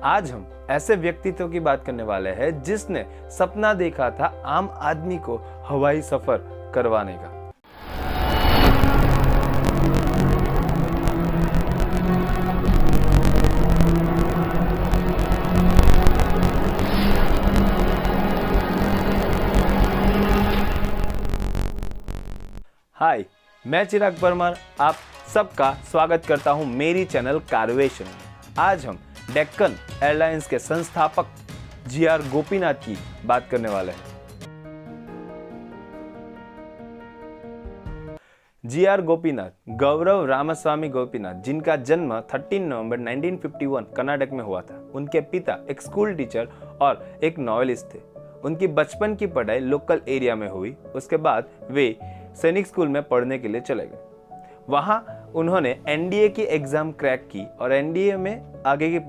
आज हम ऐसे व्यक्तित्व की बात करने वाले हैं जिसने सपना देखा था आम आदमी को हवाई सफर करवाने का। हाय, मैं चिराग परमार आप सबका स्वागत करता हूं मेरी चैनल कारवेशन में। आज हम डेक्कन एयरलाइंस के संस्थापक जी.आर. गोपीनाथ की बात करने वाले हैं। जी.आर. गोपीनाथ गौरव रामास्वामी गोपीनाथ, जिनका जन्म 13 नवंबर 1951 कर्नाटक में हुआ था। उनके पिता एक स्कूल टीचर और एक नॉवेलिस्ट थे। उनकी बचपन की पढ़ाई लोकल एरिया में हुई। उसके बाद वे सैनिक स्कूल में पढ़ने के लिए चले गए। वहां उन्होंने एनडीए की एग्जाम क्रैक की और एनडीए में आगे की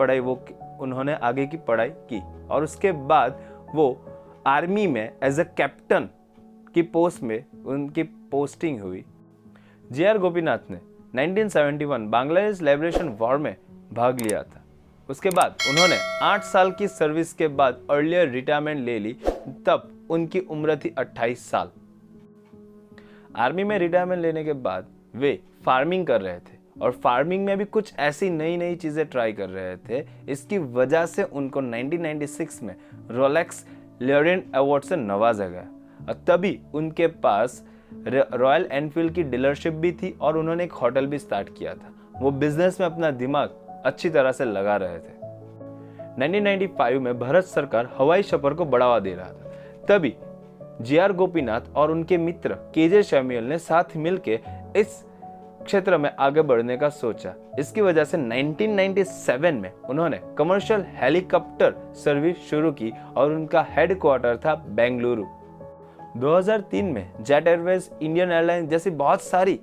पढ़ाई की और उसके बाद वो आर्मी में एज अ कैप्टन की पोस्ट में उनकी पोस्टिंग हुई। जी.आर. गोपीनाथ ने 1971 बांग्लादेश लिबरेशन वॉर में भाग लिया था। उसके बाद उन्होंने 8 साल की सर्विस के बाद अर्लियर रिटायरमेंट ले ली। तब उनकी उम्र थी 28 साल। आर्मी में रिटायरमेंट लेने के बाद वे फार्मिंग कर रहे थे और फार्मिंग में भी कुछ ऐसी नई चीजें ट्राई कर रहे थे। इसकी वजह से उनको 1996 में रोलेक्स लॉरेंट अवार्ड से नवाजा गया और तभी उनके पास रॉयल एनफील्ड की डीलरशिप भी थी और उन्होंने एक होटल भी स्टार्ट किया था। वो बिजनेस में अपना दिमाग अच्छी तरह से लगा रहे थे। 1995 में भारत सरकार हवाई सफर को बढ़ावा दे रहा था। तभी जी.आर. गोपीनाथ और उनके मित्र के.जे. सैमुअल ने साथ मिलकर इस क्षेत्र में आगे बढ़ने का सोचा। इसकी वजह से 1997 में उन्होंने कमर्शियल हेलीकॉप्टर सर्विस शुरू की और उनका हेडक्वार्टर था बेंगलुरु। 2003 में जेट एयरवेज, इंडियन एयरलाइंस जैसी बहुत सारी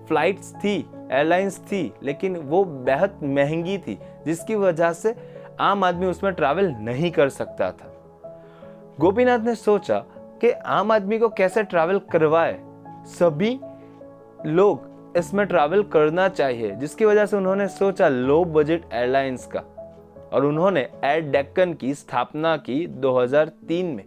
फ्लाइट्स थी, एयरलाइंस थी, लेकिन वो बेहद महंगी थी, जिसकी वजह से आम आदमी उसमें ट्रैवल नहीं कर सकता था। गोपीनाथ ने सोचा कि आम आदमी को कैसे ट्रैवल करवाए, सभी लोग इसमें ट्रैवल करना चाहिए, जिसकी वजह से उन्होंने सोचा लो बजट एयरलाइंस का और उन्होंने एयर डेक्कन की स्थापना की 2003 में।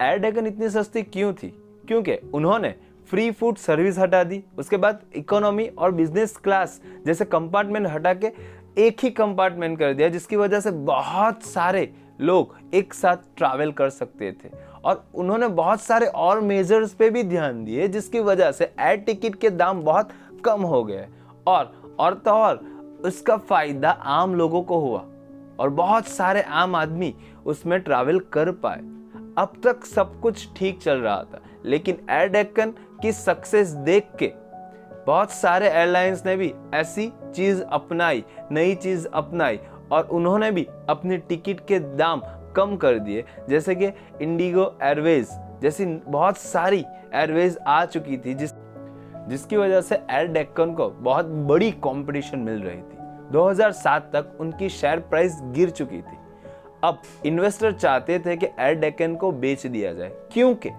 एयर डेक्कन इतनी सस्ती क्यों थी? क्योंकि उन्होंने फ्री फूड सर्विस हटा दी। उसके बाद इकोनॉमी और बिजनेस क्लास जैसे कंपार्टमेंट हटा के एक ही कंपार्टमेंट कर दिया, जिसकी वजह से बहुत सारे लोग एक साथ ट्रैवल कर सकते थे। और उन्होंने बहुत सारे और मेजर्स पे भी ध्यान दिए, जिसकी वजह से एयर टिकट के दाम बहुत कम हो गए और उसका फायदा आम लोगों को हुआ और बहुत सारे आम आदमी उसमें ट्रैवल कर पाए। अब तक सब कुछ ठीक चल रहा था, लेकिन एयर डेक्कन की सक्सेस देख के बहुत सारे एयरलाइंस ने भी ऐसी चीज अपनाई, नई चीज अपनाई और उन्होंने भी अपनी टिकट के दाम कम कर दिए। जैसे कि इंडिगो एयरवेज जैसी बहुत सारी एयरवेज आ चुकी थी, जिसकी वजह से एयर डेक्कन को बहुत बड़ी कंपटीशन मिल रही थी। 2007 तक उनकी शेयर प्राइस गिर चुकी थी। अब इन्वेस्टर चाहते थे कि एयर डेक्कन को बेच दिया जाए, क्योंकि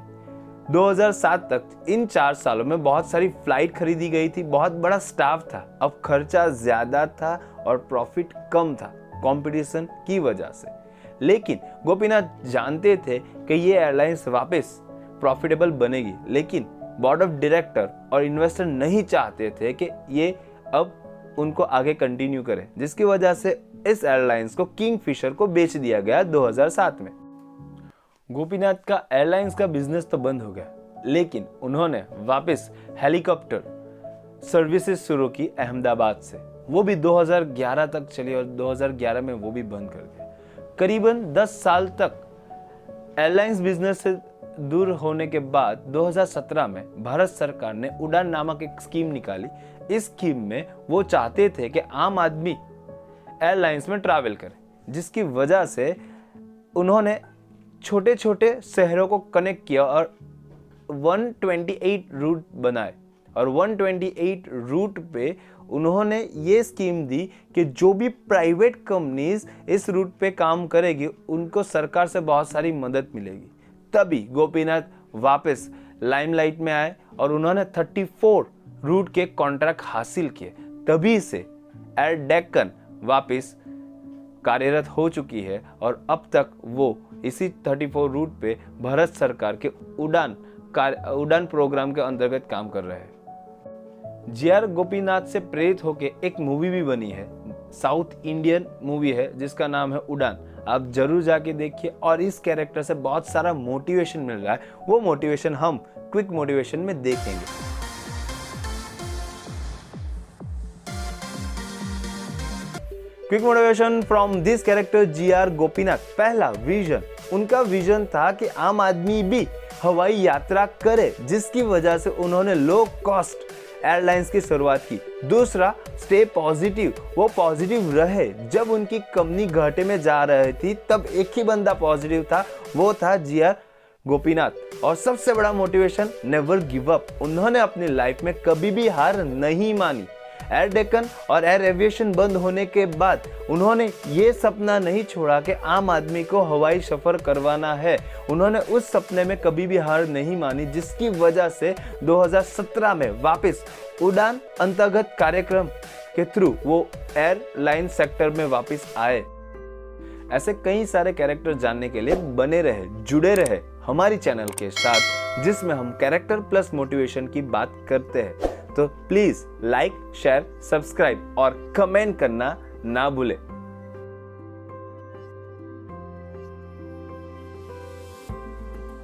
2007 तक इन 4 सालों में बहुत सारी फ्लाइट खरीदी गई थी, बहुत बड़ा स्टाफ था। अब खर्चा ज्यादा था और प्रॉफिट कम था कंपटीशन की वजह से। लेकिन गोपीनाथ जानते थे कि ये एयरलाइंस वापस प्रॉफिटेबल बनेगी, लेकिन बोर्ड ऑफ डायरेक्टर और इन्वेस्टर नहीं चाहते थे कि ये अब उनको आगे कंटिन्यू करें, जिसकी वजह से इस एयरलाइंस को किंगफिशर को बेच दिया गया 2007 में। गोपीनाथ का एयरलाइंस का बिजनेस तो बंद हो गया, लेकिन उन्होंने वापस हेलीकॉप्टर सर्विसेज शुरू की अहमदाबाद से। वो भी 2011 तक चली और 2011 में वो भी बंद कर दिया। करीबन 10 साल तक एयरलाइंस बिजनेस से दूर होने के बाद 2017 में भारत सरकार ने उड़ान नामक एक स्कीम निकाली। इस स्कीम में वो चाहते थे कि आम आदमी एयरलाइंस में ट्रैवल करे, जिसकी वजह से उन्होंने छोटे छोटे शहरों को कनेक्ट किया और 128 रूट बनाए और 128 रूट पे उन्होंने ये स्कीम दी कि जो भी प्राइवेट कंपनीज इस रूट पे काम करेगी उनको सरकार से बहुत सारी मदद मिलेगी। तभी गोपीनाथ वापस लाइमलाइट में आए और उन्होंने 34 रूट के कॉन्ट्रैक्ट हासिल किए। तभी से एयर डेक्कन वापस कार्यरत हो चुकी है और अब तक वो इसी 34 रूट पे भारत सरकार के उड़ान प्रोग्राम के अंतर्गत काम कर रहे हैं। जी.आर. गोपीनाथ से प्रेरित होकर एक मूवी भी बनी है, साउथ इंडियन मूवी है जिसका नाम है उड़ान। आप जरूर जाके देखिए और इस कैरेक्टर से बहुत सारा मोटिवेशन मिल रहा है, वो मोटिवेशन हम क्विक मोटिवेशन में देखेंगे। Quick motivation from this character G.R.. Gopinath. पहला विजन, उनका विजन था कि आम आदमी भी हवाई यात्रा करे, जिसकी वजह से उन्होंने लो कॉस्ट एयरलाइंस की शुरुआत की। दूसरा, स्टे पॉजिटिव, वो पॉजिटिव रहे। जब उनकी कंपनी घाटे में जा रही थी तब एक ही बंदा पॉजिटिव था, वो था जी.आर. गोपीनाथ। और सबसे बड़ा मोटिवेशन, नेवर गिव अप। उन्होंने अपनी लाइफ में कभी भी हार नहीं मानी। एयर डेक्कन और एयर एविएशन बंद होने के बाद उन्होंने ये सपना नहीं छोड़ा कि आम आदमी को हवाई सफर करवाना है। उन्होंने उस सपने में कभी भी हार नहीं मानी, जिसकी वजह से 2017 में वापस उड़ान अंतर्गत कार्यक्रम के थ्रू वो एयरलाइन सेक्टर में वापस आए। ऐसे कई सारे कैरेक्टर जानने के लिए बने रहे, जुड़े रहे हमारी चैनल के साथ, जिसमें हम कैरेक्टर प्लस मोटिवेशन की बात करते हैं। तो प्लीज लाइक, शेयर, सब्सक्राइब और कमेंट करना ना भूलें।